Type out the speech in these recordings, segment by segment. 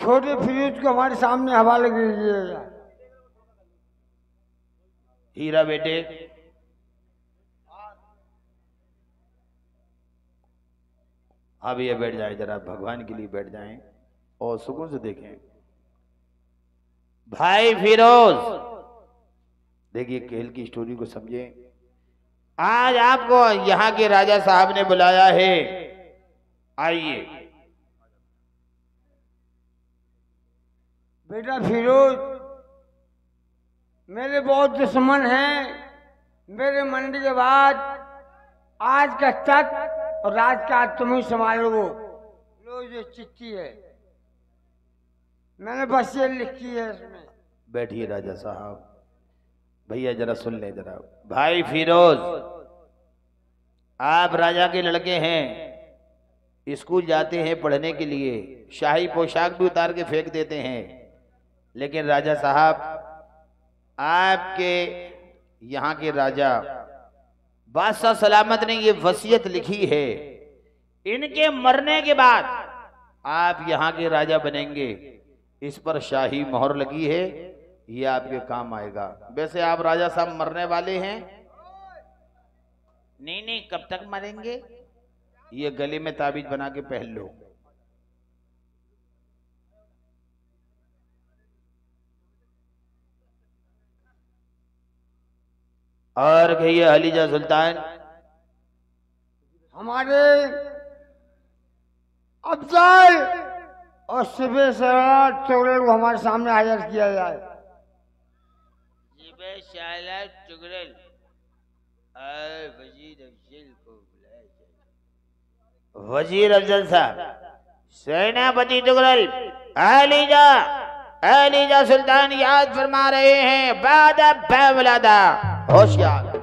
छोटे फिरोज को हमारे सामने हवाले कर दीजिएगा। हीरा बेटे, अब ये बैठ जाए, जरा भगवान के लिए बैठ जाएं और सुकून से देखें। भाई फिरोज, देखिए खेल की स्टोरी को समझे। आज आपको यहाँ के राजा साहब ने बुलाया है, आइए। बेटा फिरोज, मेरे बहुत दुश्मन हैं। मेरे मंडी के बाद आज का तक और राज का आज तुम ही संभालो। लो जो चिट्ठी है, मैंने वसीयत लिखी है इसमें। बैठिए राजा साहब। भैया जरा सुन ले जरा। भाई फिरोज, आप राजा के लड़के हैं, स्कूल जाते हैं पढ़ने के लिए, शाही पोशाक भी उतार के फेंक देते हैं, लेकिन राजा साहब आपके यहाँ के राजा बादशाह सलामत ने ये वसीयत लिखी है, इनके मरने के बाद आप यहाँ के राजा बनेंगे। इस पर शाही मोहर लगी है, ये आपके काम आएगा। वैसे आप राजा साहब मरने वाले हैं? नहीं नहीं, कब तक मरेंगे? ये गले में ताबीज बना के पहन लो। और कहिए हलीजा सुल्तान। हमारे अफजल और सुबह सरार चुगल को हमारे सामने हाजिर किया जाए। चुगल और वजीर अफजल को बुलाया जाए। वजीर अफजल साहब, सेनापति तुगरल, अलीजा सुल्तान याद फरमा रहे हैं, बादा बैवलादा, होशियार।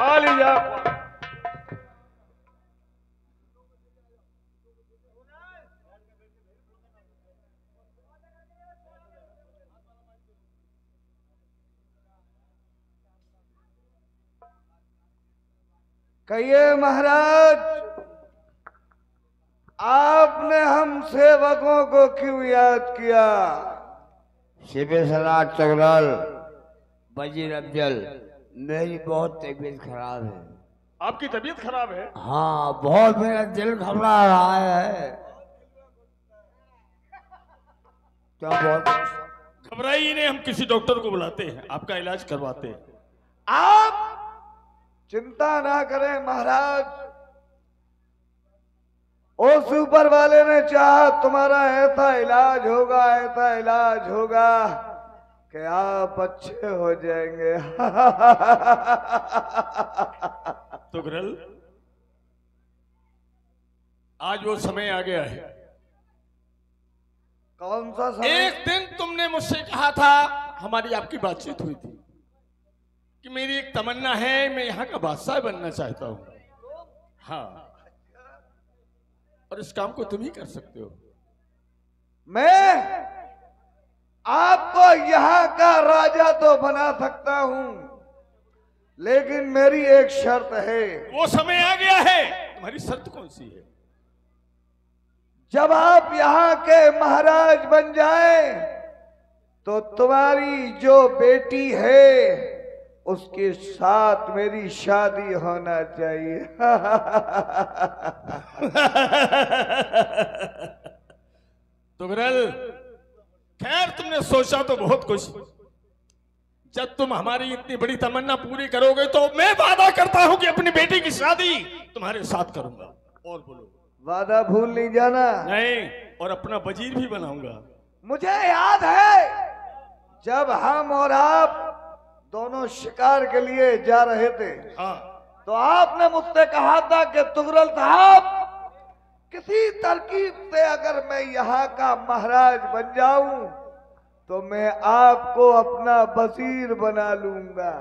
आलिया कहिए महाराज, आपने हम सेवकों को क्यों याद किया? सुबह सरार चुगल, वजीर अफजल, मेरी बहुत तबीयत खराब है। आपकी तबीयत खराब है? हाँ, बहुत मेरा दिल घबरा रहा है। क्या बहुत? घबराइए नहीं, हम किसी डॉक्टर को बुलाते हैं, आपका इलाज करवाते हैं। आप चिंता ना करें महाराज, उस ऊपर वाले ने चाहा तुम्हारा ऐसा इलाज होगा कि आप अच्छे हो जाएंगे। तुगरल, आज वो समय आ गया है। कौन सा समय? एक दिन तुमने मुझसे कहा था, हमारी आपकी बातचीत हुई थी कि मेरी एक तमन्ना है, मैं यहाँ का बादशाह बनना चाहता हूँ। हाँ, और इस काम को तुम ही कर सकते हो। मैं आपको यहाँ का राजा तो बना सकता हूँ, लेकिन मेरी एक शर्त है। वो समय आ गया है, तुम्हारी शर्त कौन सी है? जब आप यहाँ के महाराज बन जाए तो तुम्हारी जो बेटी है उसके साथ मेरी शादी होना चाहिए। तुगरल, खैर तुमने सोचा तो बहुत कुछ। जब तुम हमारी इतनी बड़ी तमन्ना पूरी करोगे तो मैं वादा करता हूं कि अपनी बेटी की शादी तुम्हारे साथ करूंगा। और बोलो। वादा भूल नहीं जाना। नहीं, और अपना वजीर भी बनाऊंगा। मुझे याद है जब हम और आप दोनों शिकार के लिए जा रहे थे, हाँ, तो आपने मुझसे कहा था कि तुगरल साहब, किसी तरकीब से अगर मैं यहाँ का महाराज बन जाऊं तो मैं आपको अपना वजीर बना लूंगा।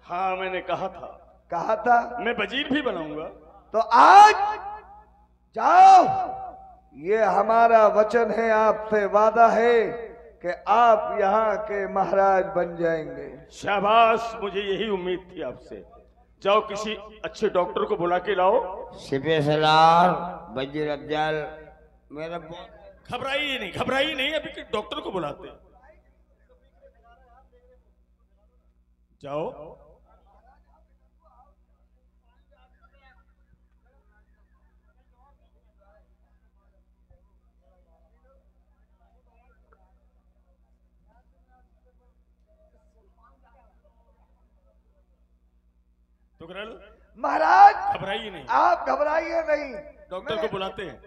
हाँ, मैंने कहा था मैं वजीर भी बनाऊंगा। तो आज जाओ, ये हमारा वचन है, आपसे वादा है कि आप यहाँ के महाराज बन जाएंगे। शाबाश, मुझे यही उम्मीद थी आपसे। जाओ किसी अच्छे डॉक्टर को बुला के लाओ। सिपे सलार वजीर अफजल मेरा घबराइए नहीं, अभी के डॉक्टर को बुलाते हैं। जाओ। तुगरल महाराज घबराइए नहीं, आप घबराइए नहीं, डॉक्टर को बुलाते हैं।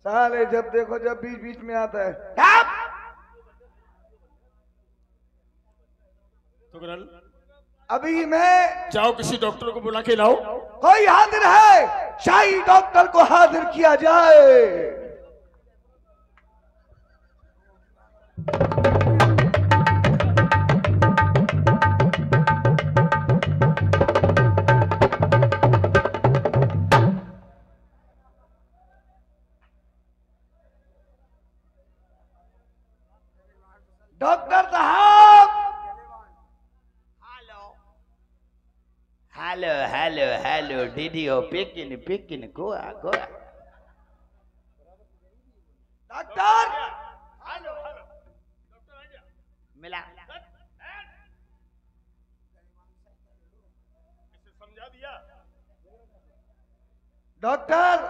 साले जब देखो जब बीच बीच में आता है। तुगरल अभी मैं जाओ किसी डॉक्टर को बुला के लाओ। कोई हाजिर है, शाही डॉक्टर को हाजिर किया जाए। डॉक्टर साहब, hello DDO picking Goa doctor मिला। समझा दिया। डॉक्टर,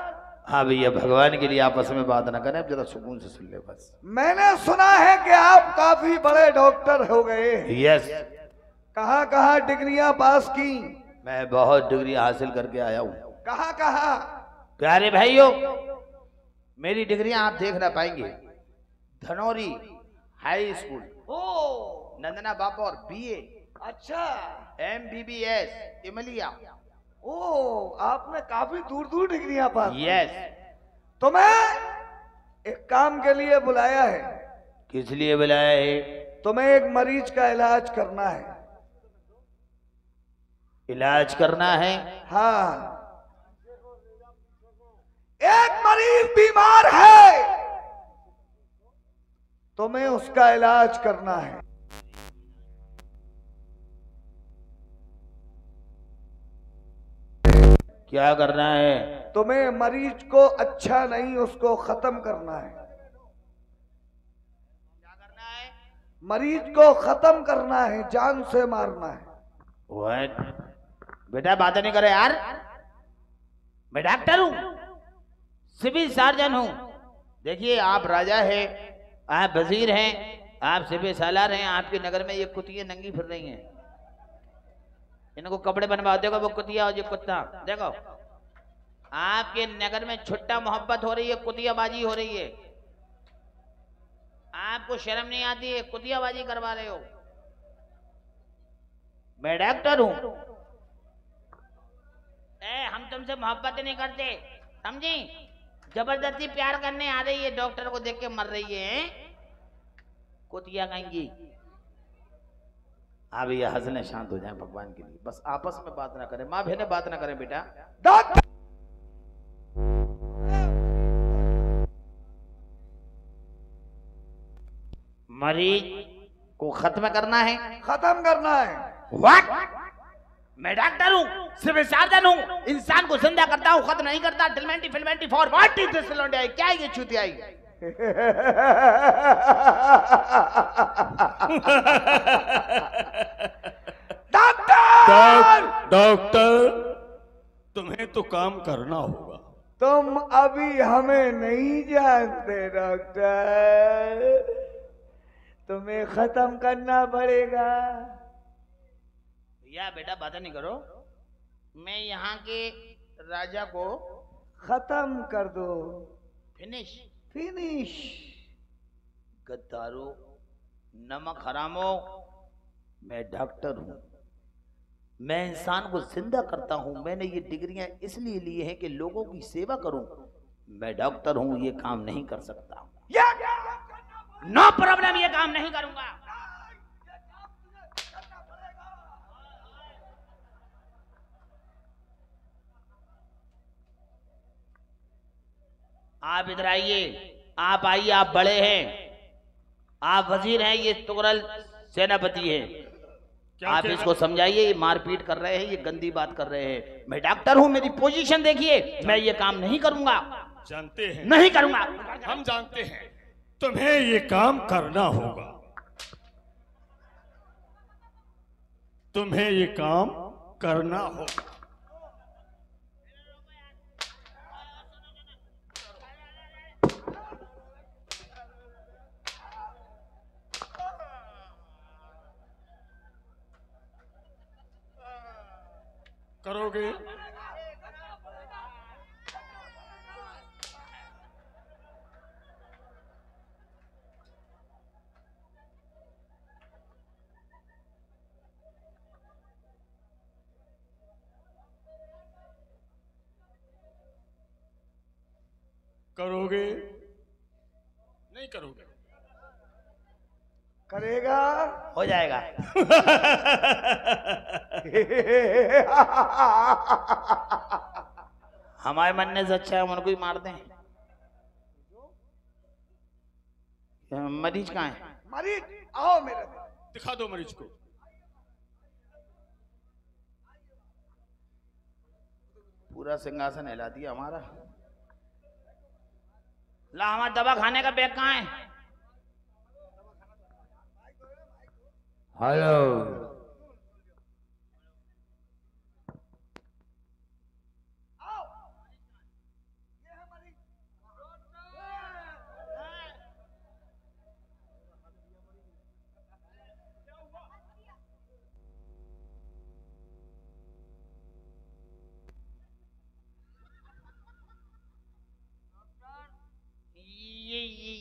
हाँ भैया, भगवान के लिए आपस में बात ना करें, अब जरा सुकून से सुन ले बस। मैंने सुना है कि आप काफी बड़े डॉक्टर हो गए। यस, कहाँ कहाँ डिग्रियां पास की? मैं बहुत डिग्री हासिल करके आया हूँ। कहाँ कहाँ? प्यारे भाइयों, मेरी डिग्रियां आप देख ना पाएंगे। धनौरी हाई स्कूल, ओ नंदना बापर बीए, अच्छा, MBBS इमलिया। ओ आपने काफी दूर दूर डिग्रियां पास। यस। तो मैं एक काम के लिए बुलाया है। किस लिए बुलाया है? तुम्हें एक मरीज का इलाज करना है। इलाज करना है? हाँ, एक मरीज बीमार है, तुम्हें उसका इलाज करना है। क्या करना है? तुम्हें मरीज को अच्छा नहीं, उसको खत्म करना है। क्या करना है? मरीज को खत्म करना है, जान से मारना है। What? बेटा बातें नहीं करे यार, मैं डॉक्टर हूँ, सिविल सर्जन हूँ। देखिए, आप राजा है, आप वजीर हैं, आप सिविल सालार हैं, आपके नगर में ये कुतियां नंगी फिर रही हैं। इनको कपड़े बनवा देगा वो कुतिया और ये कुत्ता। देखो, आपके नगर में छुट्टा मोहब्बत हो रही है, कुतियाबाजी हो रही है। आपको शर्म नहीं आती है, कुतियाबाजी करवा रहे हो। मैं डॉक्टर हूं। हम तुमसे मोहब्बत नहीं करते, समझी? जबरदस्ती प्यार करने आ रही है, डॉक्टर को देख के मर रही है, कुतिया कहेंगी। हाँ भैया, हंसने शांत हो जाए भगवान के लिए, बस आपस में बात ना करें, माँ बहने बात ना करें बेटा। डॉक्टर, मरीज को खत्म करना है। खत्म करना है। व्हाट? मैं डॉक्टर हूँ, सिविल सर्जन हूँ, इंसान को जिंदा करता हूँ, खत्म नहीं करता। टिलमेंटी फिलमेंटी फॉर व्हाट इज दिस लौंडे? क्या ये चूतियाई? डॉक्टर, तुम्हें तो काम करना होगा। तुम अभी हमें नहीं जानते डॉक्टर, तुम्हें खत्म करना पड़ेगा। या बेटा बातें नहीं करो, मैं यहाँ के राजा को खत्म कर दो। फिनिश। फिनिश। गद्दारो, नमक हरामो, मैं डॉक्टर हूँ, मैं इंसान को जिंदा करता हूँ। मैंने ये डिग्रियां इसलिए ली हैं कि लोगों की सेवा करूं। मैं डॉक्टर हूँ, ये काम नहीं कर सकता। नो प्रॉब्लम, ये काम नहीं करूंगा। आप इधर आइए, आप आइए, आप बड़े हैं, आप वजीर हैं, ये तुगरल सेनापति है। आप इसको समझाइए, ये मारपीट कर रहे हैं, ये गंदी बात कर रहे हैं। मैं डॉक्टर हूं, मेरी पोजीशन देखिए, मैं ये काम नहीं करूंगा। जानते हैं, नहीं करूंगा। हम जानते हैं तुम्हें ये काम करना होगा, तुम्हें ये काम करना होगा। करोगे? करोगे? नहीं करोगे? करेगा? हो जाएगा। हमारे मरने से अच्छा है हम उनको ही मार दें। मरीज कहाँ है? मरीज आओ मेरे पास। दिखा दो मरीज को। पूरा सिंहासन हिला दिया हमारा। ला, हमारा दवा खाने का बैग कहाँ है? हेलो,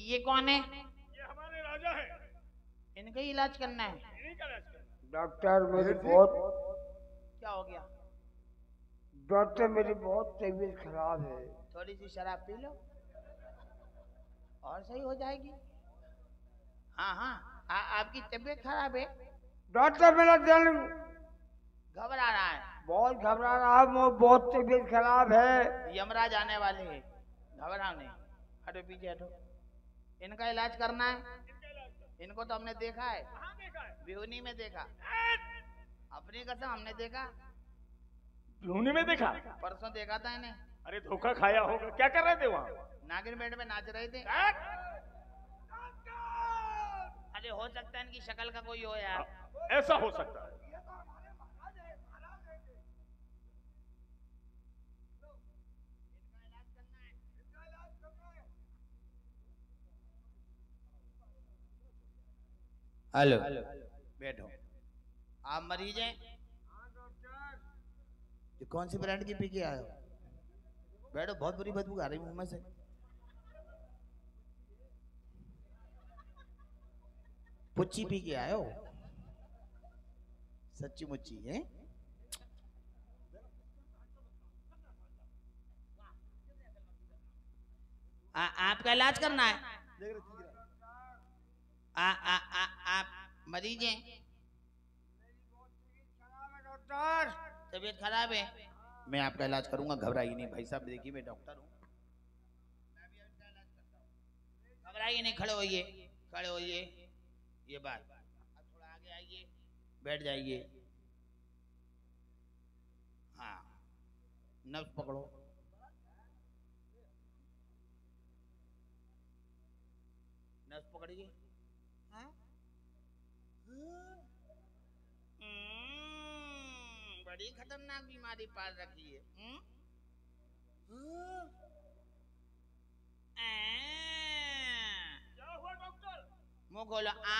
ये कौन है? ये हमारे राजा है, इनका ही इलाज करना है। इन्हीं का इलाज करना। डॉक्टर मेरी बहुत क्या हो गया? डॉक्टर मेरी बहुत तबीयत खराब है। थोड़ी सी शराब पी लो और सही हो जाएगी। हाँ हाँ, आपकी तबीयत खराब है, डॉक्टर मेरा दिल घबरा रहा है, बहुत घबरा रहा है, मुझे बहुत तबीयत खराब है। यमराज आने वाले हैं, घबराओ नहीं। हटो पीछे हटो। इनका इलाज करना है। इनको तो हमने देखा है, बिहुनी में देखा, अपनी कसम हमने देखा, बिहुनी में देखा? परसों देखा था इन्हें। अरे धोखा खाया होगा। क्या कर रहे थे वहाँ? नागिन बेड में नाच रहे थे। अरे हो सकता है इनकी शक्ल का कोई हो यार। ऐसा हो सकता है। हेलो, बैठो। आप मरीज हैं? ये कौन सी ब्रांड की पी के आए हो? बैठो, बहुत बुरी बदबू आ रही मुंह में से। पुच्ची पी के आए हो? सच्ची मुच्ची है? आपका इलाज करना है? आप मरीज हैं? डॉक्टर तबीयत खराब है? मैं आपका इलाज करूंगा, घबराइए नहीं भाई साहब। देखिए मैं डॉक्टर हूँ, मैं भी आपका इलाज करता हूँ। घबराइए नहीं, खड़े होइए, खड़े होइए। ये बात, अब थोड़ा आगे आइए, बैठ जाइए। हाँ, नब्ज पकड़ो। नब्ज पकड़िए। हाँ? बड़ी खतरनाक बीमारी पाल रखी है। क्या हुआ डॉक्टर? मुंह खोलो। आ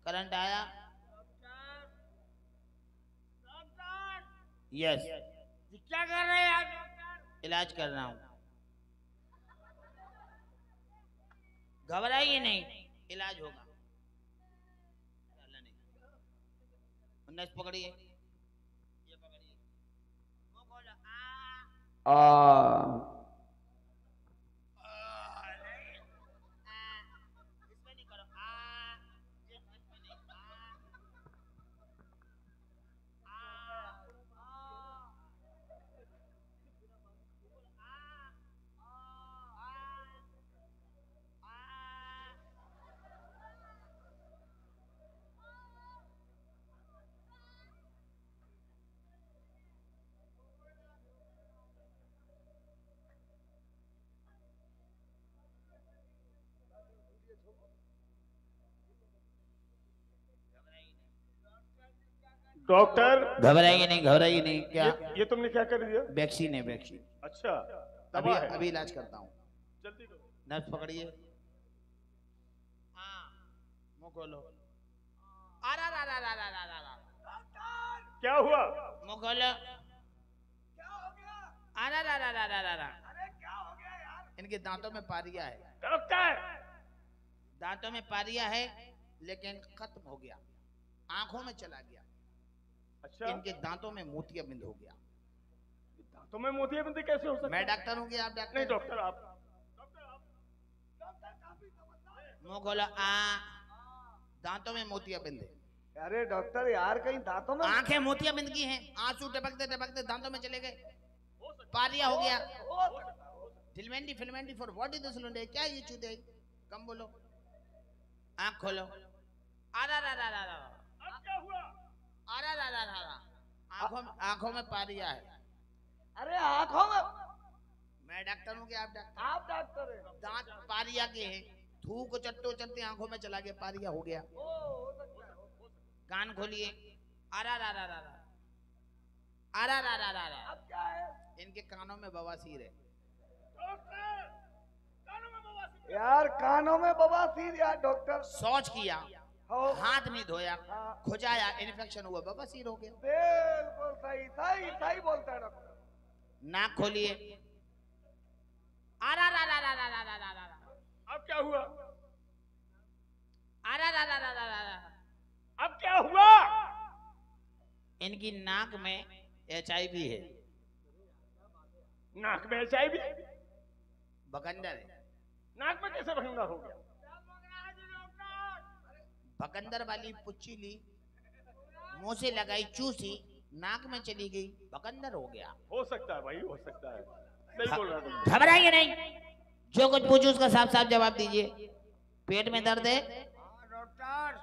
करंट आया? यस। क्या कर रहे हैं आप डॉक्टर? इलाज कर रहा हूँ, घबराइए नहीं, इलाज होगा। नस पकड़िए, ये पकड़िए, मुंह खोलो। आ डॉक्टर घबराइए नहीं, घबराइए नहीं। क्या ये तुमने क्या कर दिया? वैक्सीन है, वैक्सीन। अच्छा, अभी दवा है। अभी इलाज करता हूँ। जल्दी करो। नर्स पकड़िए। हाँ, मुंह खोलो। क्या हुआ? मुंह खोलो। इनके दांतों में पारिया है। डॉक्टर, दांतों में पारिया है लेकिन खत्म हो गया, आंखों में चला गया। अच्छा, इनके दांतों में मोतियाबिंद हो गया। तुम्हें मोतियाबिंद कैसे हो सकता मैं है? डॉक्टर हूँ कि आप डॉक्टर? नहीं डॉक्टर, आप मुंह खोलो। दांतों में मोतियाबिंद है। अरे डॉक्टर यार, कहीं दांतों में आंखें मोतियाबिंद की हैं, आंसू टपकते टपकते दांतों में चले गए, पारिया हो गया। फिल्मेंटी फिल्मेंटी फॉर व्हाट इज दिस लुंडे? क्या ये चूते? कम बोलो। आंख खोलो। अब क्या हुआ? आंखों में पारिया है। अरे आंखों में। मैं डॉक्टर हूँ कि आप डॉक्टर? आप डॉक्टर हैं। दांत पारिया के हैं, थूक चट्टो चलते आंखों में चला गया, पारिया हो गया। हो सकता है। कान खोलिए। अब क्या है? इनके कानों में बवासीर है। डॉक्टर, कानों में बवासीर। यार कानों में बवासीर यार डॉक्टर। शौच किया, हो हाथ नहीं धोया, हाँ। खुजाया, इन्फेक्शन हुआ, बवासीर हो गया। बिल्कुल सही सही सही बोलता है डॉक्टर। नाक खोलिए। अब क्या हुआ? आ अब क्या हुआ? इनकी नाक में HIV है। नाक में HIV? बकंदर है। नाक में कैसे भंगा हो गया? बकंदर वाली पुच्ची ली, मुंह से लगाई, चूसी, नाक में चली गई, बकंदर हो गया। हो सकता है भाई, हो सकता है। सही बोल रहा तुम। घबराइए नहीं, जो कुछ पूछूं उसका साफ साफ जवाब दीजिए। पेट में दर्द है? डॉक्टर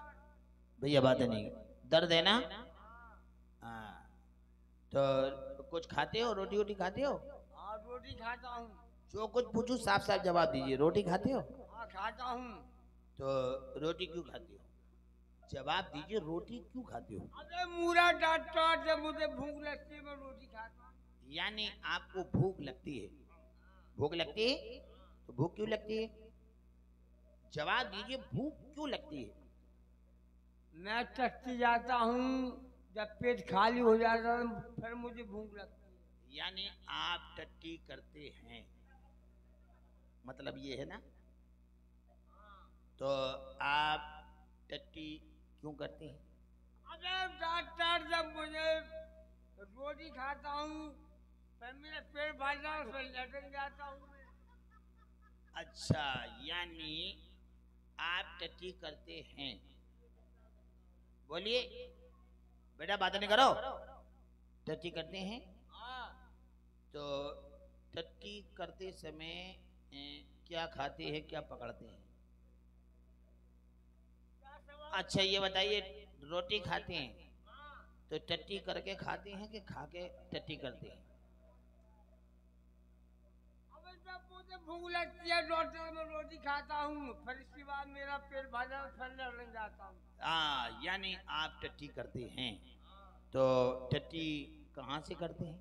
भैया बात है नहीं, दर्द है ना? हाँ, तो कुछ खाते हो? रोटी वोटी खाते हो? हाँ रोटी खाता हूँ। जो कुछ पूछूं साफ साफ जवाब दीजिए। रोटी खाते हो? हाँ खाता हूँ। तो रोटी क्यों खाते हो? जवाब दीजिए, रोटी क्यों खाते हो? अरे मूरा डॉक्टर, जब मुझे भूख लगती है मैं रोटी खाता हूँ। यानी आपको भूख लगती है? भूख लगती है तो भूख क्यों लगती है? जवाब दीजिए, भूख क्यों लगती है? मैं टट्टी जाता हूँ, जब पेट खाली हो जाता है फिर मुझे भूख लगती है। यानी आप टट्टी करते हैं, मतलब ये है ना? तो आप टट्टी क्यों करते हैं? अरे डॉक्टर, जब मुझे रोटी खाता हूँ फिर मेरा पेट भर जाता है, फिर लटक जाता हूँ मैं। अच्छा, यानी आप टट्टी करते हैं। बोलिए बेटा, बात नहीं करो। टट्टी करते हैं? हाँ। तो टट्टी करते समय क्या खाते हैं, क्या पकड़ते हैं? अच्छा ये बताइए, रोटी खाते हैं तो टट्टी करके खाते हैं कि खा के टट्टी करते हैं? अबे जब मुझे भूख लगती है डॉक्टर, मैं रोटी खाता हूँ, फिर इसके बाद मेरा पेट भर जाता है, फिर लटक जाता हूँ। हाँ, यानी आप टट्टी करते हैं। तो टट्टी कहाँ से करते हैं?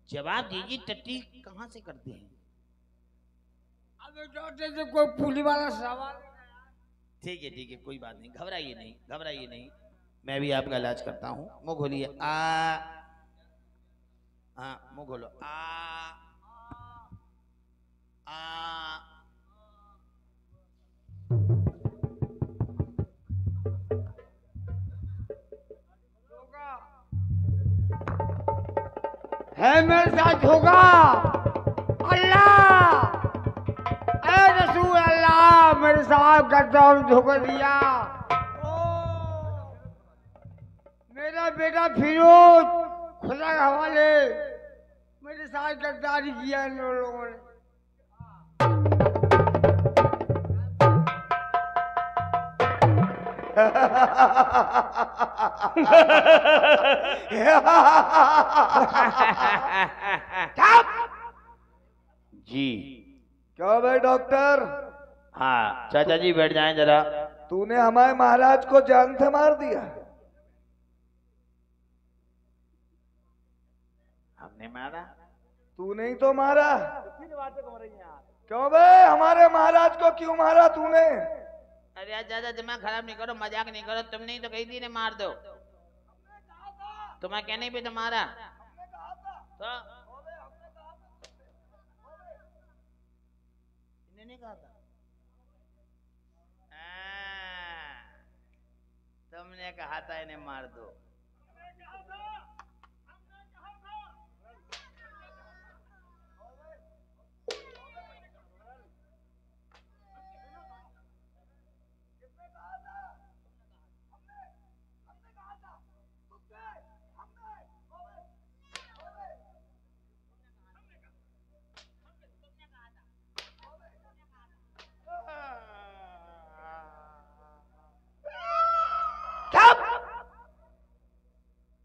जवाब दीजिए, टट्टी कहाँ से करते हैं? अबे डॉक्टर से कोई पुली वाला सवाल। ठीक है, कोई बात नहीं, घबराइए नहीं, घबराइए नहीं, मैं भी आपका इलाज करता हूँ। मुंह खोलिए। हाँ, मुंह खोलो। है मेरे साथ होगा। अल्लाह, ऐ रसूल अल्लाह, मेरे साथ गद्दार धोखा दिया। मेरा बेटा फिरोज खुदा के हवाले, मेरे साथ गद्दारी किया इन लोगों ने। जी क्या भाई डॉक्टर, हाँ चाचा जी बैठ जाएं जरा। तूने हमारे महाराज को जान से मार दिया। हमने मारा? तूने ही तो मारा। क्यों भाई, हमारे महाराज को क्यों मारा तूने? अरे यार ज्यादा दिमाग खराब नहीं करो, मजाक नहीं करो। तुमने ही तो कही थी ने मार दो। तुम्हें कहने पे तो मारा तो नहीं कहा था। तुमने कहा था इन्हें मार दो।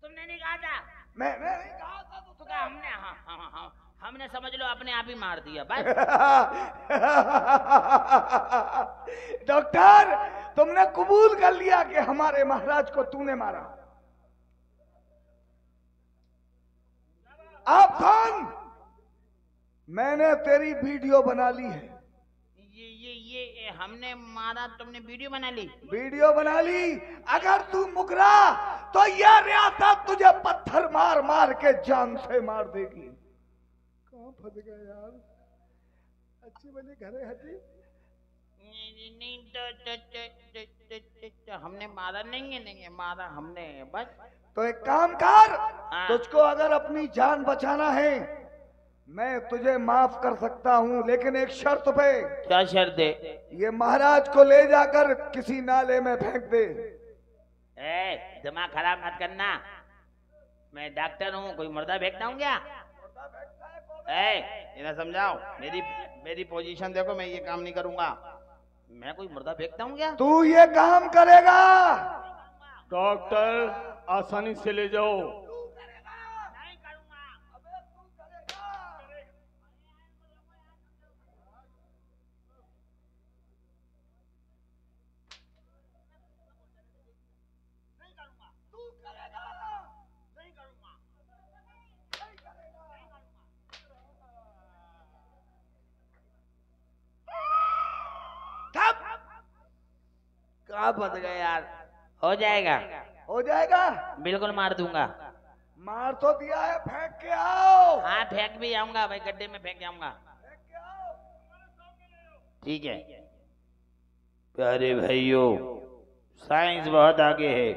तुमने नहीं कहा था? मैंने नहीं कहा था। तो क्या हमने? हाँ, हमने समझ लो अपने आप ही मार दिया बस। डॉक्टर, तुमने कबूल कर लिया कि हमारे महाराज को तूने मारा। आप कौन? मैंने तेरी वीडियो बना ली है। ये हमने मारा, तुमने वीडियो बना ली? वीडियो बना ली। अगर तू मुकरा तो यह रियासत तुझे पत्थर मार मार के जान से मार देगी। कहाँ फंस गया यार? अच्छी बनी घरे हटी। नहीं तो हमने मारा नहीं है मारा हमने बस। तो एक काम कर, हाँ। तुझको अगर अपनी जान बचाना है मैं तुझे माफ कर सकता हूँ, लेकिन एक शर्त पे। क्या शर्त है? ये महाराज को ले जाकर किसी नाले में फेंक दे। दिमाग खराब मत करना, मैं डॉक्टर हूँ, कोई मुर्दा फेंकता हूँ क्या? इन्हें समझाओ, मेरी पोजीशन देखो, मैं ये काम नहीं करूंगा। मैं कोई मुर्दा फेंकता हूँ क्या? तू ये काम करेगा? डॉक्टर आसानी से ले जाओ। कहाँ फंस गए यार? हो जाएगा, हो जाएगा। बिल्कुल मार दूंगा। मार तो दिया है, फेंक के आओ। हाँ फेंक भी आऊंगा भाई, गड्ढे में फेंक आऊंगा। ठीक है प्यारे भाइयों, साइंस बहुत आगे है।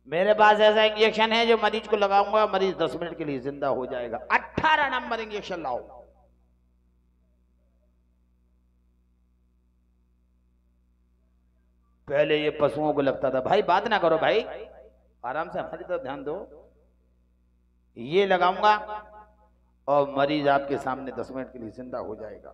मेरे पास ऐसा इंजेक्शन है जो मरीज को लगाऊंगा, मरीज 10 मिनट के लिए जिंदा हो जाएगा। 18 नंबर इंजेक्शन लाओ। पहले ये पशुओं को लगता था। भाई बात ना करो भाई, आराम से हमारी तरफ ध्यान दो। ये लगाऊंगा और मरीज आपके सामने 10 मिनट के लिए जिंदा हो जाएगा।